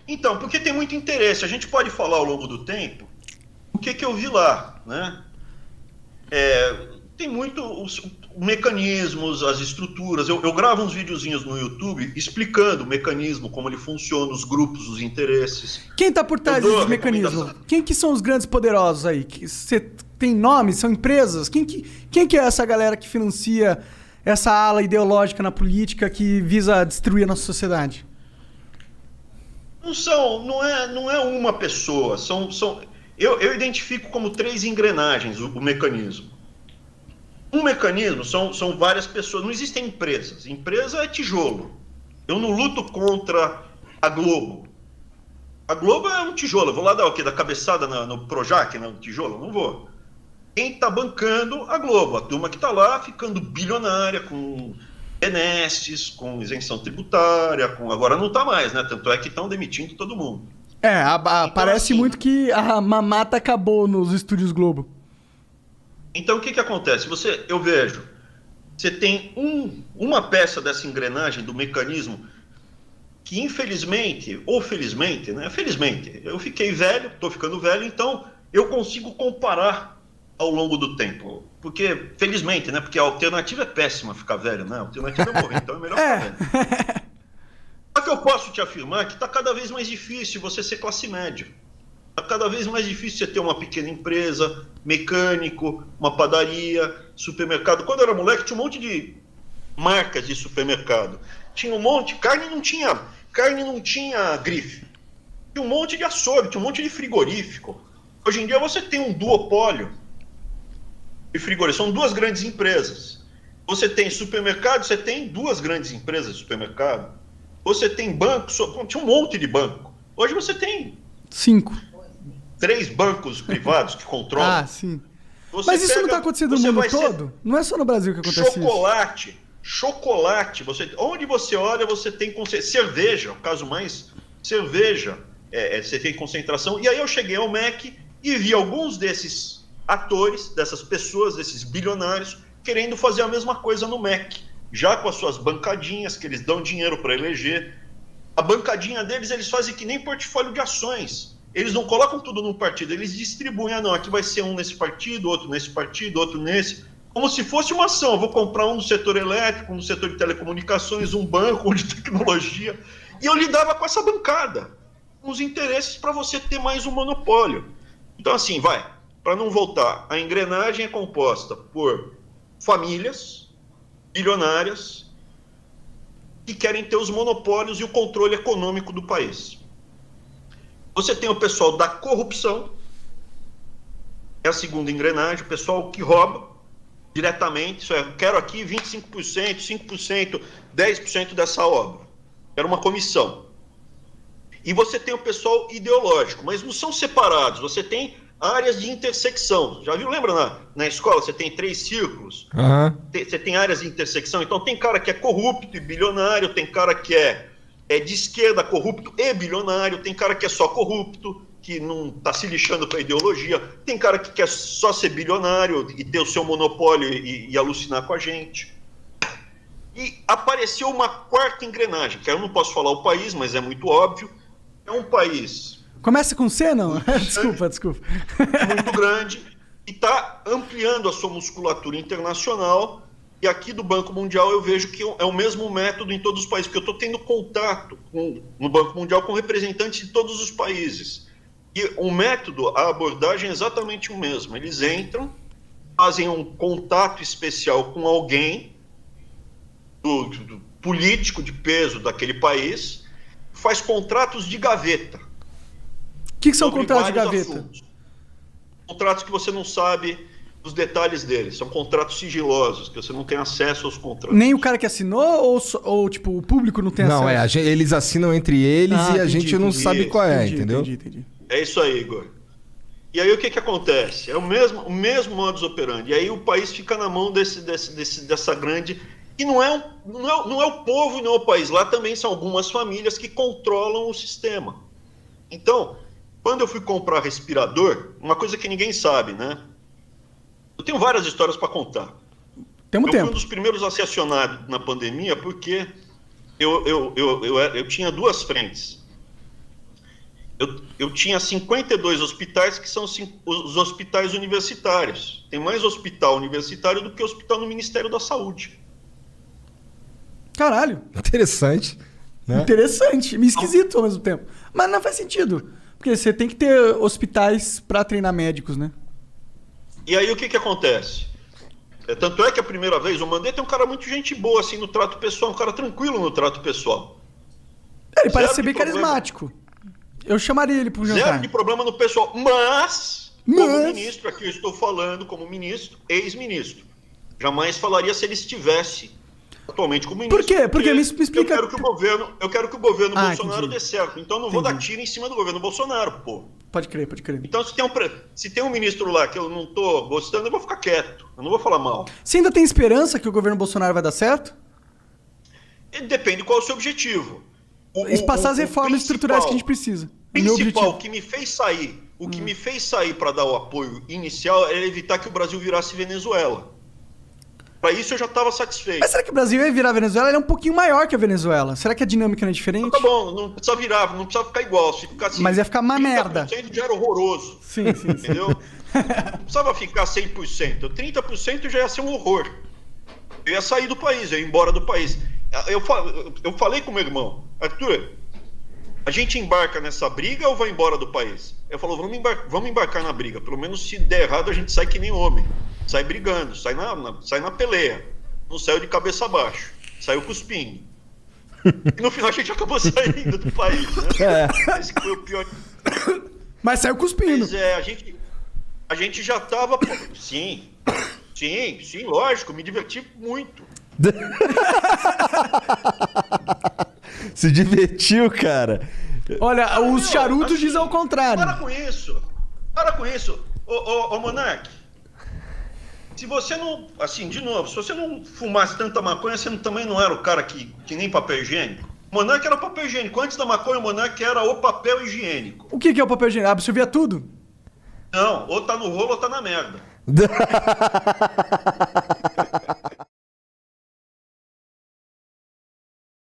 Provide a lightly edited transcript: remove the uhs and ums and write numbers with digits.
Então, porque tem muito interesse. A gente pode falar ao longo do tempo o que eu vi lá, né? Tem muito os mecanismos, as estruturas. Eu gravo uns videozinhos no YouTube explicando o mecanismo, como ele funciona, os grupos, os interesses. Quem tá por trás desses mecanismos? Quem que são os grandes poderosos aí? Você tem nome? São empresas? Quem que é essa galera que financia essa ala ideológica na política que visa destruir a nossa sociedade? Não é uma pessoa. Eu identifico como 3 engrenagens o mecanismo. Um mecanismo são várias pessoas. Não existem empresas. Empresa é tijolo. Eu não luto contra a Globo. A Globo é um tijolo. Eu vou lá dar o quê? Da cabeçada no Projac, no tijolo? Não vou. Quem está bancando a Globo? A turma que está lá ficando bilionária com benesses, com isenção tributária. Agora não está mais, né? Tanto é que estão demitindo todo mundo. Então, parece assim, muito que a mamata acabou nos estúdios Globo. Então, o que acontece? Eu vejo, você tem uma peça dessa engrenagem, do mecanismo, que infelizmente, ou felizmente, né? Felizmente, eu fiquei velho, estou ficando velho, então eu consigo comparar ao longo do tempo. Porque, felizmente, né? Porque a alternativa é péssima ficar velho, né? A alternativa é morrer, então é melhor ficar velho. Só que eu posso te afirmar que está cada vez mais difícil você ser classe média. Está cada vez mais difícil você ter uma pequena empresa, mecânico, uma padaria, supermercado. Quando eu era moleque, tinha um monte de marcas de supermercado. Tinha um monte, carne não tinha grife. Tinha um monte de açougue, tinha um monte de frigorífico. Hoje em dia você tem um duopólio de frigorífico. São 2 grandes empresas. Você tem supermercado, você tem 2 grandes empresas de supermercado. Você tem banco, tinha um monte de banco. Hoje você tem 5. 3 bancos privados que controlam. Ah, sim. Mas isso não está acontecendo no mundo todo? Não é só no Brasil que acontece isso. Chocolate. Onde você olha, você tem cerveja, o caso mais... Cerveja, você tem concentração. E aí eu cheguei ao MEC e vi alguns desses atores, dessas pessoas, desses bilionários, querendo fazer a mesma coisa no MEC. Já com as suas bancadinhas, que eles dão dinheiro para eleger. A bancadinha deles, eles fazem que nem portfólio de ações. Eles não colocam tudo num partido, eles distribuem. Não, aqui vai ser um nesse partido, outro nesse partido, outro nesse. Como se fosse uma ação. Eu vou comprar um no setor elétrico, um no setor de telecomunicações, um banco, um de tecnologia. E eu lidava com essa bancada, com os interesses para você ter mais um monopólio. Então, assim, para não voltar, a engrenagem é composta por famílias bilionárias que querem ter os monopólios e o controle econômico do país. Você tem o pessoal da corrupção, é a segunda engrenagem, o pessoal que rouba diretamente, isso é, quero aqui 25%, 5%, 10% dessa obra. Quero uma comissão. E você tem o pessoal ideológico, mas não são separados, você tem áreas de intersecção. Já viu, lembra na escola, você tem 3 círculos? Uhum. Você tem áreas de intersecção, então tem cara que é corrupto e bilionário, tem cara que é de esquerda, corrupto e bilionário, tem cara que é só corrupto, que não está se lixando para a ideologia, tem cara que quer só ser bilionário e ter o seu monopólio e alucinar com a gente. E apareceu uma 4ª engrenagem, que eu não posso falar o país, mas é muito óbvio, é um país... Começa com C, não? Desculpa. Muito grande, e está ampliando a sua musculatura internacional. E aqui do Banco Mundial eu vejo que é o mesmo método em todos os países, porque eu estou tendo contato no Banco Mundial com representantes de todos os países. E o método, a abordagem é exatamente o mesmo. Eles entram, fazem um contato especial com alguém do político de peso daquele país, faz contratos de gaveta. O que são contratos de gaveta? Assuntos. Contratos que você não sabe os detalhes deles. São contratos sigilosos, que você não tem acesso aos contratos. Nem o cara que assinou ou tipo, o público não tem acesso? Não, eles assinam entre eles e a gente não sabe qual é, entendeu? Entendi. É isso aí, Igor. E aí o que acontece? É o mesmo modus operandi. E aí o país fica na mão dessa grande... E não é o povo e não é o país. Lá também são algumas famílias que controlam o sistema. Então... Quando eu fui comprar respirador, uma coisa que ninguém sabe, né? Eu tenho várias histórias para contar. Eu fui um dos primeiros a ser acionado na pandemia porque eu tinha 2 frentes. eu tinha 52 hospitais que são os hospitais universitários. Tem mais hospital universitário do que hospital no Ministério da Saúde. Caralho. Interessante. Né? Interessante. Meio esquisito ao mesmo tempo. Mas não faz sentido. Porque você tem que ter hospitais para treinar médicos, né? E aí o que acontece? Tanto é que a primeira vez o Mandetta é um cara muito gente boa, assim, no trato pessoal, um cara tranquilo no trato pessoal. Ele parece ser bem carismático. Eu chamaria ele pro jantar. Zero de problema no pessoal, mas, como ministro, aqui eu estou falando como ministro, ex-ministro. Jamais falaria se ele estivesse atualmente como ministro. Por quê? Porque me explica... Eu quero que o governo Bolsonaro dê certo. Então eu não vou dar tiro em cima do governo Bolsonaro, pô. Pode crer. Então se tem um ministro lá que eu não tô gostando, eu vou ficar quieto. Eu não vou falar mal. Você ainda tem esperança que o governo Bolsonaro vai dar certo? Depende qual é o seu objetivo. Passar as reformas estruturais que a gente precisa. O principal que me fez sair, que me fez sair para dar o apoio inicial era evitar que o Brasil virasse Venezuela. Para isso eu já estava satisfeito. Mas será que o Brasil ia virar a Venezuela? Ele é um pouquinho maior que a Venezuela. Será que a dinâmica não é diferente? Então, tá bom, não precisa virar, não precisa ficar igual. Se ficar assim, mas ia ficar uma merda. 30% já era horroroso. Sim. Entendeu? Não precisava ficar 100%. 30% já ia ser um horror. Eu ia sair do país, eu ia embora do país. Eu falei com meu irmão, Arthur, a gente embarca nessa briga ou vai embora do país? Eu falou, vamos embarcar na briga. Pelo menos se der errado a gente sai que nem homem. Sai brigando, sai na peleia. Não saiu de cabeça abaixo. Saiu cuspindo. E no final a gente acabou saindo do país, né? Esse foi o pior. Mas saiu cuspindo. Mas a gente já tava... Sim, lógico. Me diverti muito. Se divertiu, cara. Olha, os charutos assim, dizem ao contrário. Para com isso. Ô Monark. Se você não, assim, de novo, se você não fumasse tanta maconha, você também não era o cara que nem papel higiênico. O Monark era papel higiênico. Antes da maconha, o Monark era o papel higiênico. O que é o papel higiênico? Absorvia tudo? Não, ou tá no rolo ou tá na merda.